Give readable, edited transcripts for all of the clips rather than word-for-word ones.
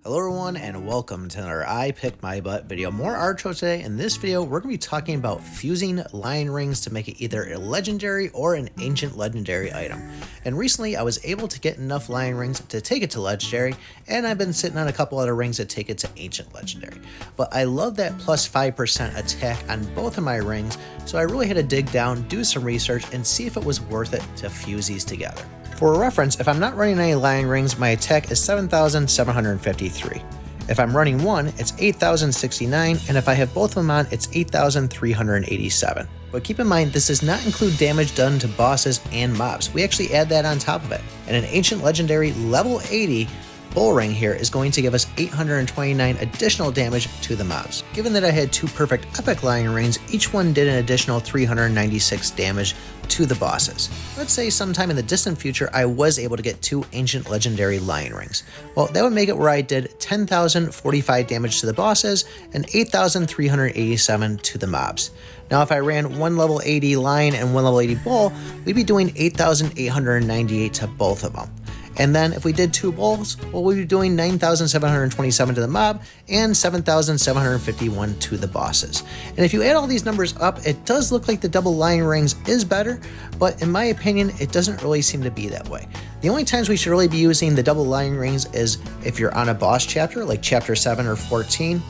Hello everyone and welcome to another I Pick My Butt video. More Archero today. In this video, we're going to be talking about fusing lion rings to make it either a legendary or an ancient legendary item. And recently I was able to get enough lion rings to take it to legendary, and I've been sitting on a couple other rings that take it to ancient legendary. But I love that plus 5% attack on both of my rings, so I really had to dig down, do some research, and see if it was worth it to fuse these together. For reference, if I'm not running any lion rings, my attack is 7,753. If I'm running one, it's 8,069, and if I have both of them on, it's 8,387. But keep in mind, this does not include damage done to bosses and mobs. We actually add that on top of it. And an ancient legendary level 80 bull ring here is going to give us 829 additional damage to the mobs. Given that I had two perfect epic lion rings, each one did an additional 396 damage to the bosses. Let's say sometime in the distant future I was able to get two ancient legendary lion rings. Well, that would make it where I did 10,045 damage to the bosses and 8,387 to the mobs. Now if I ran one level 80 lion and one level 80 bull, we'd be doing 8,898 to both of them. And then if we did two bulls, well, we'd be doing 9,727 to the mob and 7,751 to the bosses. And if you add all these numbers up, it does look like the double lion rings is better, but in my opinion, it doesn't really seem to be that way. The only times we should really be using the double lion rings is if you're on a boss chapter, like chapter 7 or 14.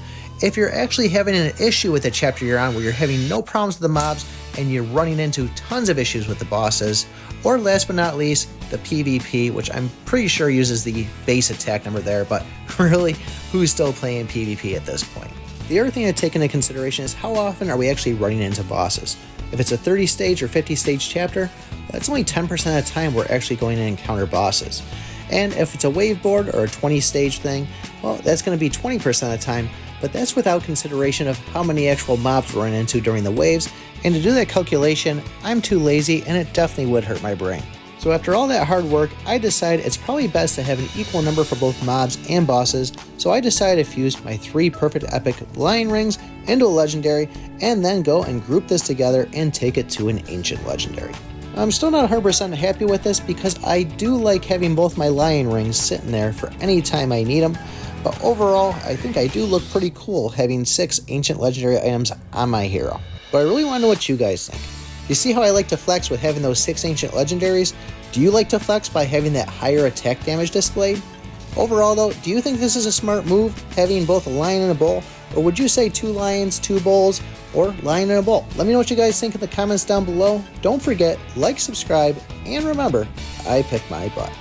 If you're actually having an issue with the chapter you're on where you're having no problems with the mobs and you're running into tons of issues with the bosses, or last but not least, the PvP, which I'm pretty sure uses the base attack number there, but really, who's still playing PvP at this point? The other thing to take into consideration is how often are we actually running into bosses? If it's a 30 stage or 50 stage chapter, that's only 10% of the time we're actually going to encounter bosses. And if it's a wave board or a 20 stage thing, well, that's going to be 20% of the time, but that's without consideration of how many actual mobs we're running into during the waves, and to do that calculation, I'm too lazy and it definitely would hurt my brain. So after all that hard work, I decided it's probably best to have an equal number for both mobs and bosses, so I decided to fuse my three perfect epic lion rings into a legendary, and then go and group this together and take it to an ancient legendary. I'm still not 100% happy with this because I do like having both my lion rings sitting there for any time I need them, but overall, I think I do look pretty cool having 6 ancient legendary items on my hero. But I really want to know what you guys think. You see how I like to flex with having those 6 ancient legendaries? Do you like to flex by having that higher attack damage displayed? Overall though, do you think this is a smart move, having both a lion and a bull? Or would you say 2 lions, 2 bulls, or lion and a bull? Let me know what you guys think in the comments down below. Don't forget, like, subscribe, and remember, I pick my butt.